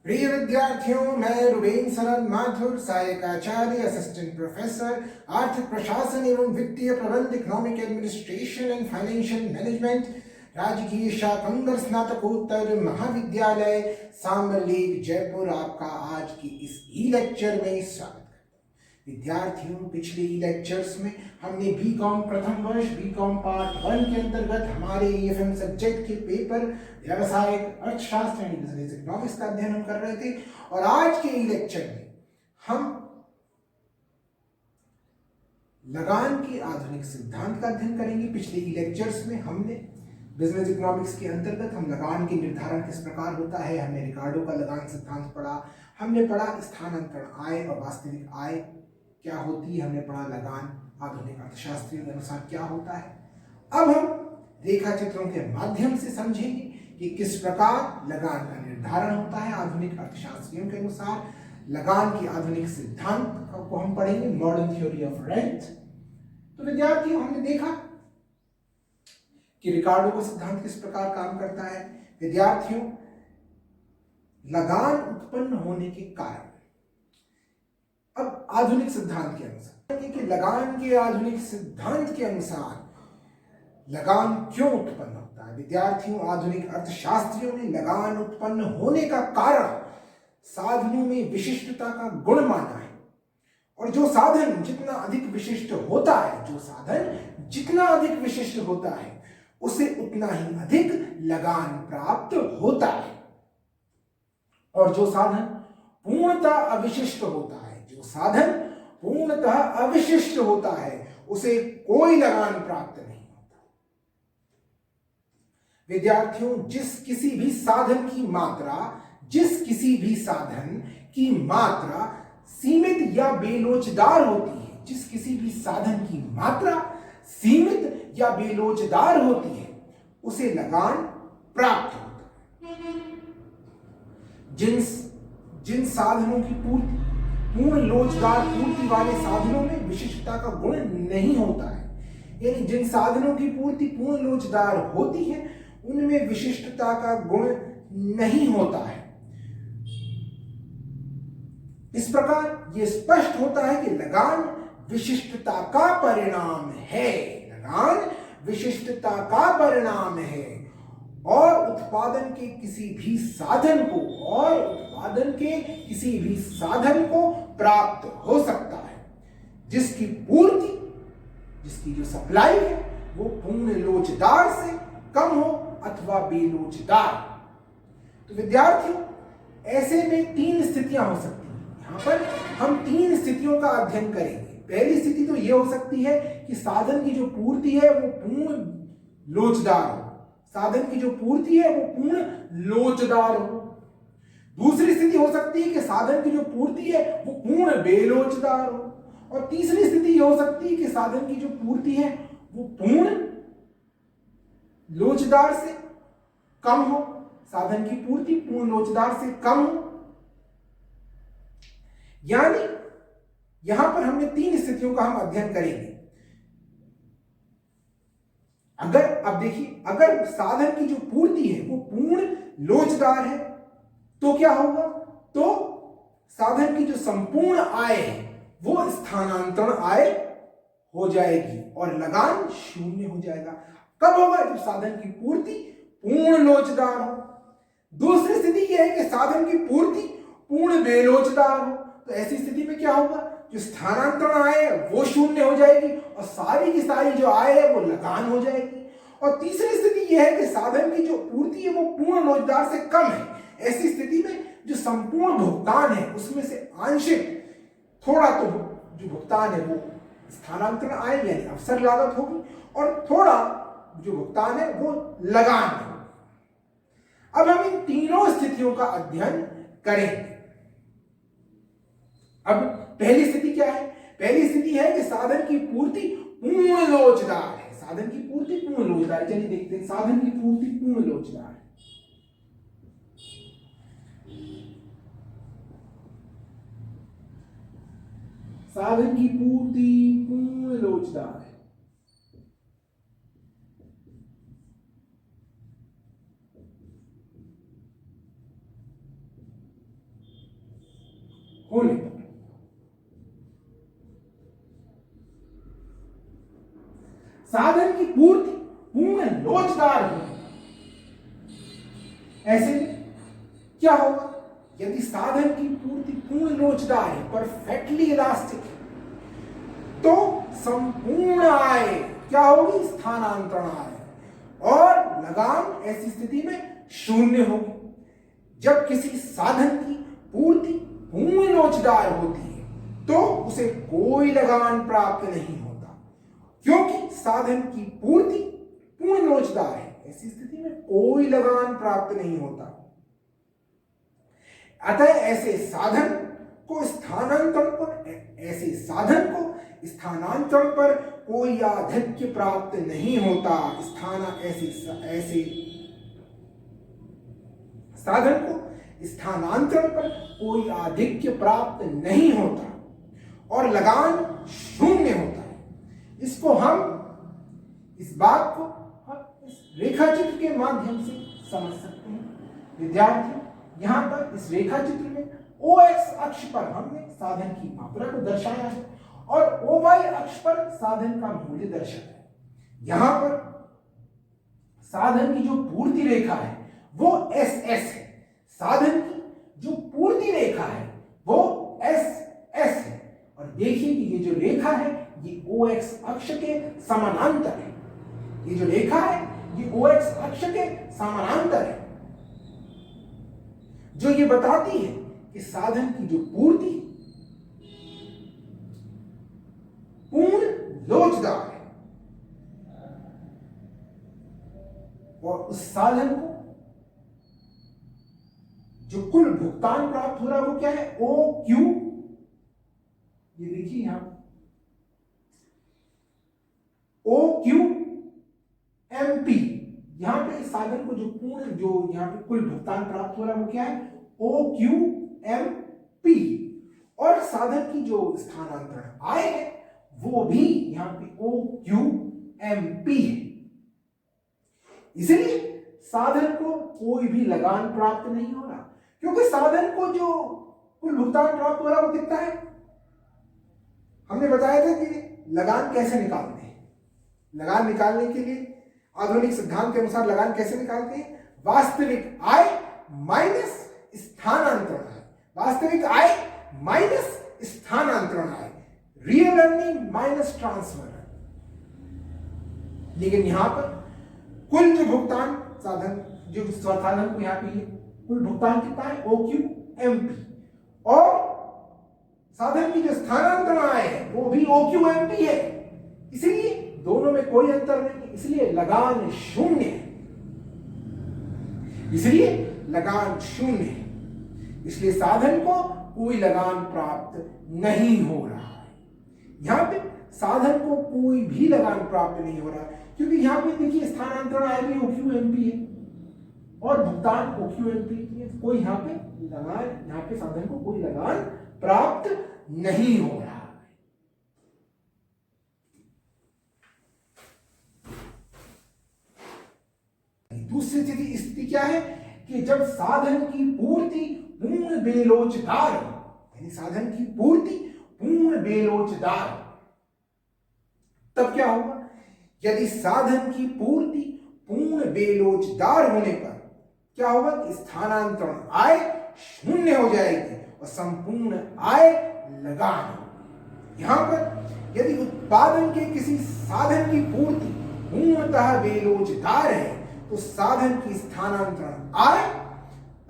प्रिय विद्यार्थियों, मैं रुबेन सरद माथुर, सहायक आचार्य, असिस्टेंट प्रोफेसर, आर्थिक प्रशासन एवं वित्तीय प्रबंध, economic administration and financial management, राजकीय शाकंभर स्नातकोत्तर महाविद्यालय सांबरलेक जयपुर आपका आज की इस ई लेक्चर में स्वागत करता हूं। विद्यार्थियों, पिछले ई लेक्चर्स में हमने बीकॉम प्रथम वर्ष बीकॉम पार्ट 1 के अंतर्गत हमारे ईएफएम सब्जेक्ट के पेपर व्यावसायिक अर्थशास्त्र यानी बिजनेस इकोनॉमिक्स का अध्ययन हम कर रहे थे और आज के ई लेक्चर में हम लगान के आधुनिक सिद्धांत का अध्ययन करेंगे। पिछले ई लेक्चर्स में हमने बिजनेस इकोनॉमिक्स के अंतर्गत हम लगान के निर्धारण किस प्रकार होता है, हमने रिकार्डो का लगान सिद्धांत पढ़ा, हमने पढ़ा स्थानांतरण आय और वास्तविक आय क्या होती है, हमने पढ़ा लगान आधुनिक अर्थशास्त्रियों के अनुसार क्या होता है। अब हम रेखा चित्रों के माध्यम से समझेंगे कि किस प्रकार लगान का निर्धारण होता है आधुनिक अर्थशास्त्रियों के अनुसार। लगान के आधुनिक सिद्धांत को हम पढ़ेंगे, मॉडर्न थ्योरी ऑफ रेंट। तो विद्यार्थियों, हमने देखा कि रिकार्डो का सिद्धांत किस प्रकार काम करता है। विद्यार्थियों, लगान उत्पन्न होने के कारण, अब आधुनिक सिद्धांत के अनुसार कि लगान के आधुनिक सिद्धांत के अनुसार लगान क्यों उत्पन्न होता है। विद्यार्थियों, आधुनिक अर्थशास्त्रियों ने लगान उत्पन्न होने का कारण साधनों में विशिष्टता का गुण माना है और जो साधन जितना अधिक विशिष्ट होता है, जो साधन जितना अधिक विशिष्ट होता है उसे उतना ही अधिक लगान प्राप्त होता है और जो साधन पूर्णतः अविशिष्ट होता है, जो साधन पूर्णतः अविशिष्ट होता है उसे कोई लगान प्राप्त नहीं होता। विद्यार्थियों, जिस किसी भी साधन की मात्रा सीमित या बेलोचदार होती है, जिस किसी भी साधन की मात्रा सीमित या बेलोचदार होती है उसे लगान प्राप्त होता है। जिन साधनों की पूर्ण लोचदार पूर्ति वाले साधनों में विशिष्टता का गुण नहीं होता है, यानी जिन साधनों की पूर्ति पूर्ण लोचदार होती है उनमें विशिष्टता का गुण नहीं होता है। इस प्रकार यह स्पष्ट होता है कि लगान विशिष्टता का परिणाम है, लगान विशिष्टता का परिणाम है और उत्पादन के किसी भी साधन को प्राप्त हो सकता है जिसकी जो सप्लाई है वो पूर्ण लोचदार से कम हो अथवा बेलोचदार। तो विद्यार्थियों, ऐसे में 3 स्थितियां हो सकती हैं। यहां पर हम 3 स्थितियों का अध्ययन करेंगे। पहली स्थिति तो यह हो सकती है कि साधन की जो पूर्ति है वो पूर्ण लोचदार हो, साधन की जो पूर्ति है वो पूर्ण लोचदार हो। दूसरी स्थिति हो सकती है कि साधन की जो पूर्ति है वो पूर्ण बेलोचदार हो और तीसरी स्थिति यह हो सकती है कि साधन की जो पूर्ति है वो पूर्ण लोचदार से कम हो, साधन की पूर्ति पूर्ण लोचदार से कम हो। यानी यहां पर हमने 3 स्थितियों का हम अध्ययन करेंगे। अगर साधन की जो पूर्ति है वो पूर्ण लोचदार है तो क्या होगा, तो साधन की जो संपूर्ण आय है वो स्थानांतरण आय हो जाएगी और लगान शून्य हो जाएगा। कब होगा, जब साधन की पूर्ति पूर्ण लोचदार हो। दूसरी स्थिति यह है कि साधन की पूर्ति पूर्ण बेलोचदार हो, तो ऐसी स्थिति में क्या होगा, जो स्थानांतरण आय है वो शून्य हो जाएगी और सारी की सारी जो आय है वो लगान हो जाएगी। और तीसरी स्थिति यह है कि साधन की जो पूर्ति है वो पूर्ण लोचदार से कम है। ऐसी स्थिति में जो संपूर्ण भुगतान है उसमें से आंशिक थोड़ा तो जो भुगतान है वो स्थानांतरण आय यानी अवसर लागत होगी और थोड़ा जो भुगतान है वो लगान है। अब हम इन तीनों स्थितियों का अध्ययन करेंगे। अब पहली स्थिति क्या है, पहली स्थिति है कि साधन की पूर्ति पूर्ण लोचदार है, साधन की पूर्ति पूर्ण लोचदार है। चलिए देखते हैं, साधन की पूर्ति पूर्ण लोचदार है। साधन की पूर्ति पूर्ण लोचदार है। होने पर। साधन की पूर्ति पूर्ण लोचदार हो, ऐसे में क्या होगा? यदि साधन की पूर्ति पूर्ण लोचदार है, परफेक्टली इलास्टिक है, तो संपूर्ण आय क्या होगी? स्थानांतरण आय, और लगाम ऐसी स्थिति में शून्य होगी। जब किसी साधन की पूर्ति पूर्ण लोचदार होती है तो उसे कोई लगान प्राप्त नहीं होता, क्योंकि साधन की पूर्ति पूर्ण लोचदार है, ऐसी स्थिति में कोई लगान प्राप्त नहीं होता। अतः ऐसे साधन को स्थानांतरण पर कोई आधिक्य प्राप्त नहीं होता। ऐसे साधन को स्थानांतरण पर कोई आधिक्य प्राप्त नहीं होता और लगान शून्य होता है। इस बात को हम इस रेखाचित्र के माध्यम से समझ सकते हैं। विद्यार्थियों, यहां पर इस रेखाचित्र में OX अक्ष पर हमने साधन की मात्रा को दर्शाया है और OY अक्ष पर साधन का मूल्य दर्शाया है। यहां पर साधन की जो पूर्ति रेखा है वो SS है, साधन की जो पूर्ति रेखा है वो SS है, और देखिए कि ये जो रेखा है ये OX अक्ष के समानांतर है। ये जो रेखा है ये OX अक्ष के समानांतर है, जो ये बताती है कि साधन की जो पूर्ति पूर्ण लोचदार है और उस साधन को जो कुल भुगतान प्राप्त हो रहा है वो क्या है? OQ। ये देखिए यहां OQMP, यहां पे इस साधन को जो यहां पे कुल भुगतान प्राप्त हो रहा है वो क्या है? OQMP। और साधन की जो स्थानांतरण आय है वो भी यहां पे OQMP है। इसलिए साधन को कोई भी लगान प्राप्त नहीं हो रहा, क्योंकि साधन को जो कुल भुगतान प्राप्त हो रहा है वो कितना है? हमने बताया था कि लगान कैसे निकालते हैं। लगान निकालने के लिए आधुनिक सिद्धांत के अनुसार लगान कैसे निकालते हैं? वास्तविक आय माइनस स्थानांतरण आय, वास्तविक आय माइनस स्थानांतरण आय, रियल अर्निंग माइनस ट्रांसफर। लेकिन यहां पर कुल जो भुगतान साधन को यहां पे कुल भुगतान कितना है? OQMP। और साधन की जो स्थानांतरण आय है वो भी OQMP है, इसलिए दोनों में कोई अंतर नहीं, इसलिए लगान शून्य है। इसलिए साधन को कोई लगान प्राप्त नहीं हो रहा है। यहां पे साधन को कोई भी लगान प्राप्त नहीं हो रहा है, क्योंकि यहां पे देखिए स्थानांतरण आय भी OQMP है और भुगतान OQMP है। कोई यहां पे साधन को कोई लगान प्राप्त नहीं हो रहा है। दूसरी स्थिति क्या है कि जब साधन की पूर्ति पूर्ण बेलोचदार हो, यानी साधन की पूर्ति पूर्ण बेलोचदार, तब क्या होगा? यदि साधन की पूर्ति पूर्ण बेलोचदार होने पर क्या होगा कि स्थानांतरण आय शून्य हो जाएगी और संपूर्ण आय लगान होगी। यहां पर यदि उत्पादन के किसी साधन की पूर्ति पूर्णतः बेलोचदार है तो साधन की स्थानांतरण आय,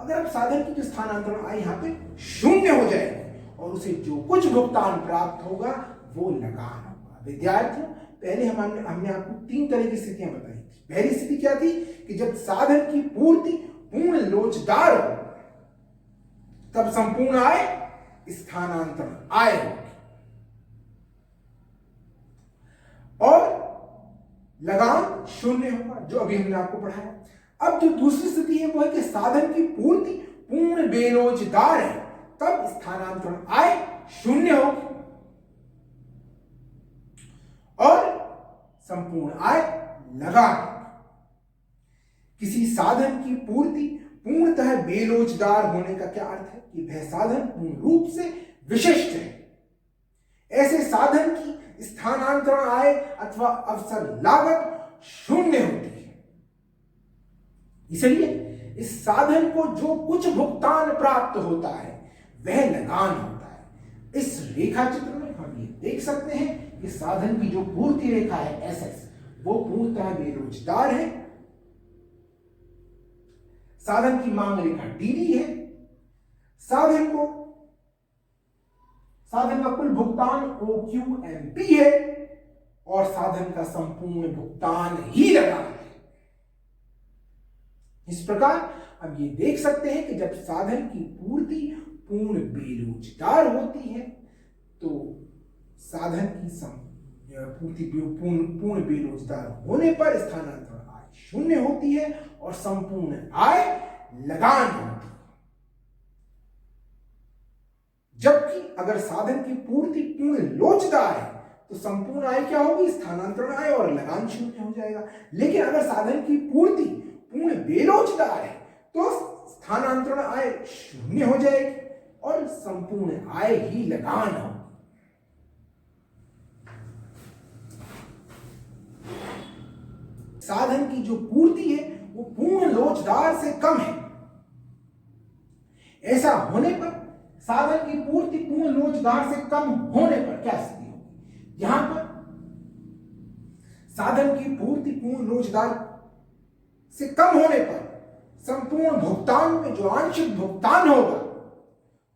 अगर अब साधन की जो स्थानांतरण आय यहां पे शून्य हो जाएगी और उसे जो कुछ भुगतान प्राप्त होगा वो लगान होगा। विद्यार्थियों, पहले हमने आपको 3 तरह की स्थितियां बताई थी। पहली स्थिति क्या थी कि जब साधन की पूर्ति पूर्ण लोचदार हो तब संपूर्ण आय स्थानांतरण आय होगी और लगान शून्य होगा, जो अभी हमने आपको पढ़ाया। अब जो दूसरी स्थिति है वो है कि साधन की पूर्ति पूर्ण बेरोजगार है, तब स्थानांतरण आय शून्य होगी और संपूर्ण आय लगान। किसी साधन की पूर्ति पूर्णतः बेरोजगार होने का क्या अर्थ है कि वह साधन पूर्ण रूप से विशिष्ट है। ऐसे साधन की स्थानांतरण आय अथवा अवसर लागत शून्य होती है। इसलिए इस साधन को जो कुछ भुगतान प्राप्त होता है वह लगान होता है। इस रेखा चित्र में हम ये देख सकते हैं कि साधन की जो पूर्ति रेखा है SS वो पूर्णतः बेरोजगार है। साधन की मांग रेखा DD है। साधन का कुल भुगतान OQMP है और साधन का संपूर्ण भुगतान ही लगा है। इस प्रकार हम ये देख सकते हैं कि जब साधन की पूर्ति पूर्ण बेरोजगार होती है तो साधन की पूर्ति पूर्ण बेरोजगार होने पर स्थानांतरण आय शून्य होती है और संपूर्ण आय लगान होती है। जबकि अगर साधन की पूर्ति पूर्ण लोचदार है तो संपूर्ण आय क्या होगी? स्थानांतरण आय और लगान शून्य हो जाएगा। लेकिन अगर साधन की पूर्ति पूर्ण बेलोचदार है तो स्थानांतरण आय शून्य हो जाएगी और संपूर्ण आय ही लगान होगी। साधन की जो पूर्ति है वो पूर्ण लोचदार से कम है। ऐसा होने पर साधन की पूर्ति पूर्ण लोचदार से कम होने पर क्या स्थिति होगी? यहां पर साधन की पूर्ति पूर्ण लोचदार से कम होने पर संपूर्ण भुगतान में जो आंशिक भुगतान होगा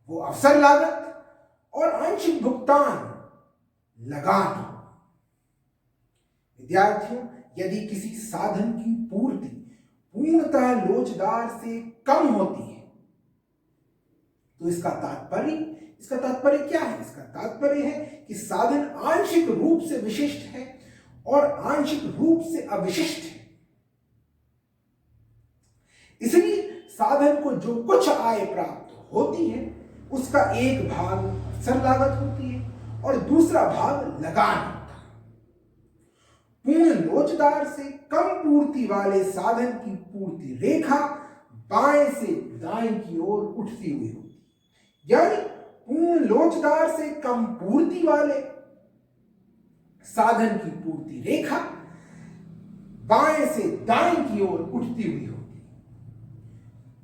वो अवसर लागत और आंशिक भुगतान लगान होगा। विद्यार्थियों, यदि किसी साधन की पूर्ति पूर्णतः लोचदार से कम होती है तो इसका तात्पर्य क्या है? इसका तात्पर्य है कि साधन आंशिक रूप से विशिष्ट है और आंशिक रूप से अविशिष्ट है। इसलिए साधन को जो कुछ आय प्राप्त होती है उसका एक भाग अवसर लागत होती है और दूसरा भाग लगान होता है। पूर्ण लोचदार से कम पूर्ति वाले साधन की पूर्ति रेखा बाएं से दाएं की ओर उठती हुई होती है। यानी पूर्ण लोचदार से कम पूर्ति वाले साधन की पूर्ति रेखा बाएं से दाएं की ओर उठती हुई होती है,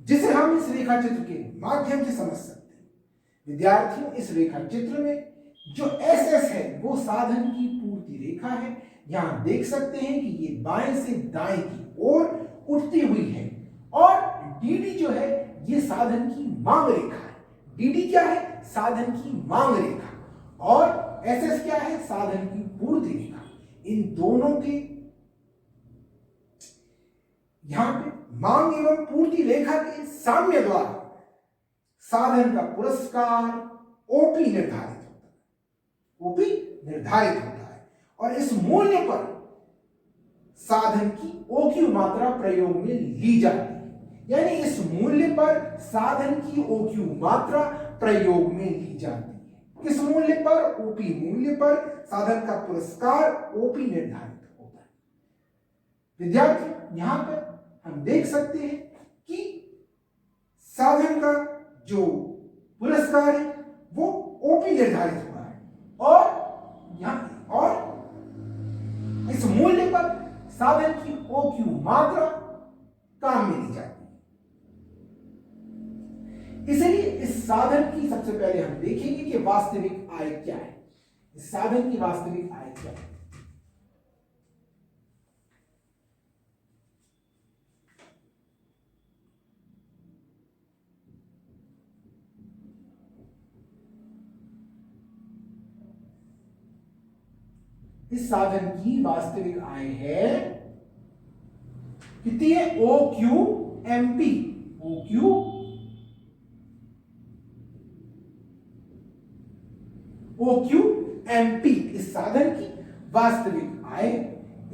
जिसे हम इस रेखा चित्र के माध्यम से समझ सकते हैं। विद्यार्थियों, इस रेखा चित्र में जो SS है वो साधन की पूर्ति रेखा है। यहां देख सकते हैं कि ये बाएं से दाएं की ओर उठती हुई है और DD जो है ये साधन की मांग रेखा है। DD क्या है? साधन की मांग रेखा और SS क्या है? साधन की पूर्ति रेखा। इन दोनों के यहां पे मांग एवं पूर्ति रेखा के साम्य द्वारा साधन का पुरस्कार OP निर्धारित होता है और इस मूल्य पर साधन की OQ मात्रा प्रयोग में ली जाती है। यानी इस मूल्य पर साधन की OQ मात्रा प्रयोग में ली जाती है। किस मूल्य पर? OP मूल्य पर साधन का पुरस्कार OP निर्धारित होता है। विद्यार्थी, यहां पर हम देख सकते हैं कि साधन का जो पुरस्कार है वो OP निर्धारित हुआ है और इस मूल्य पर साधन की OQ मात्रा काम में ली जाती है। इसलिए इस साधन की सबसे पहले हम देखेंगे कि वास्तविक आय क्या है। इस साधन की वास्तविक आय क्या है? इस साधन की वास्तविक आय है कितनी है? OQMP। OQMP इस साधन की वास्तविक आय।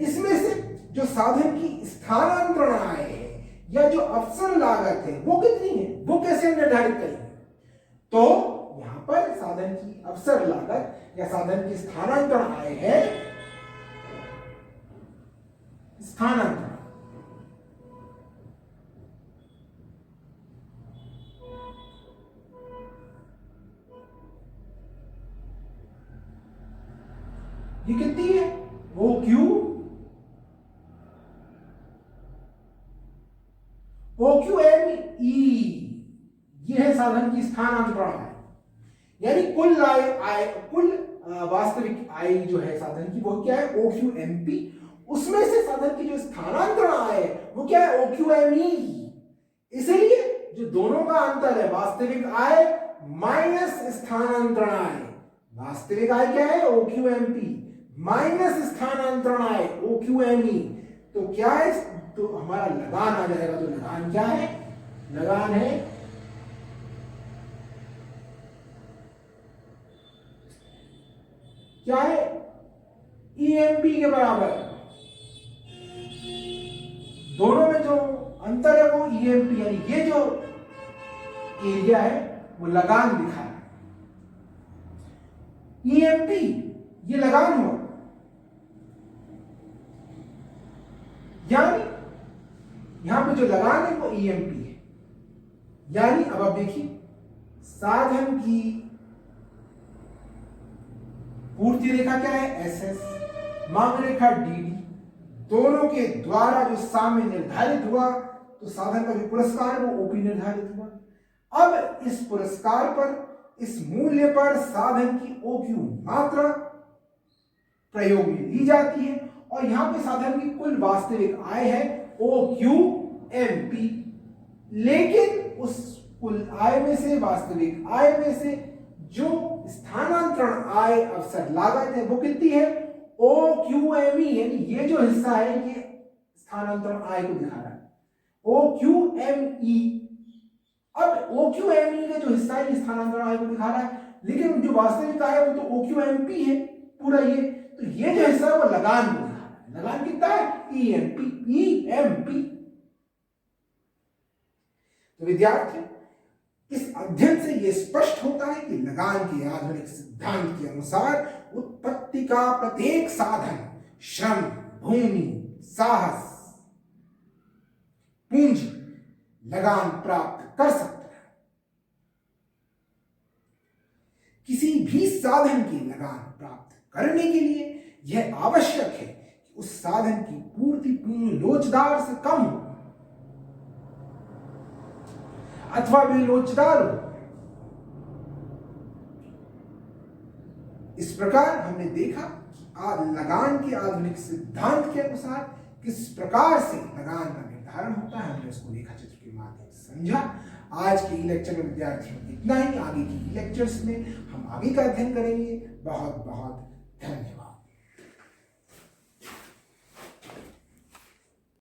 इसमें से जो साधन की स्थानांतरण आय है या जो अवसर लागत है वो कितनी है? वो कैसे निर्धारित करेंगे? तो यहां पर साधन की अवसर लागत या साधन की स्थानांतरण आय है स्थानांतरण। ये कितनी है? ओ क्यू एम ई, ये है साधन की स्थानांतरण आय, यानी कुल वास्तविक आय जो है साधन की वो क्या है? O Q M P. उसमें से साधन की जो स्थानांतरण आय है वो क्या है? O Q M E. इसलिए जो दोनों का अंतर है वास्तविक आय माइनस स्थानांतरण आय, वास्तविक आय क्या है? O Q M P minus स्थानांतरण आय ओ क्यू एम ई। तो क्या है? तो हमारा लगान आ जाएगा। तो लगान क्या है? लगान है क्या है? ईएमपी के बराबर। दोनों में जो अंतर है वो ईएमपी, यानी ये जो एरिया है वो लगान दिखा है। ईएमपी ये लगान हुआ, यानी यहां पे जो लगान है वो ईएमपी है। यानी अब आप देखिए साधन की पूर्ति रेखा क्या है? एसएस, मांग रेखा डीडी, दोनों के द्वारा जो साम्य निर्धारित हुआ तो साधन का जो पुरस्कार है वो ओपी निर्धारित हुआ। अब इस पुरस्कार पर, इस मूल्य पर साधन की ओक्यू मात्रा प्रयोग में ली जाती है और यहां पे साधन की कुल वास्तविक आय है ओ क्यू एम पी। लेकिन उस कुल आय में से, वास्तविक आय में से जो स्थानांतरण आय अवसर लागत है वो कितनी है? ओ क्यू एम ई, यानी ये जो हिस्सा है ये स्थानांतरण आय को दिखा रहा है, ओ क्यू एम ई। अब ओ क्यू एम ई का जो हिस्सा है ये स्थानांतरण आय को दिखा रहा है, लेकिन जो वास्तविक आय है वो तो ओ क्यू एम पी है पूरा ये। तो ये जो हिस्सा है वो लगान को दिखा रहा है। लगान कितना है? E M P. तो विद्यार्थी, इस अध्ययन से यह स्पष्ट होता है कि लगान के आधुनिक सिद्धांत के अनुसार उत्पत्ति का प्रत्येक साधन श्रम, भूमि, साहस, पूंजी, लगान प्राप्त कर सकता है। किसी भी साधन की लगान प्राप्त करने के लिए यह आवश्यक है कि उस साधन की पूर्ति पूर्ण लोचदार से कम हो अथवा बेलोचदार हो। इस प्रकार हमने देखा लगान के आधुनिक सिद्धांत के अनुसार किस प्रकार से लगान का निर्धारण होता है। हमने उसको रेखा चित्र के माध्यम से समझा। आज के लेक्चर में विद्यार्थियों इतना ही। आगे की लेक्चर्स में हम आगे का अध्ययन करेंगे। बहुत बहुत धन्यवाद।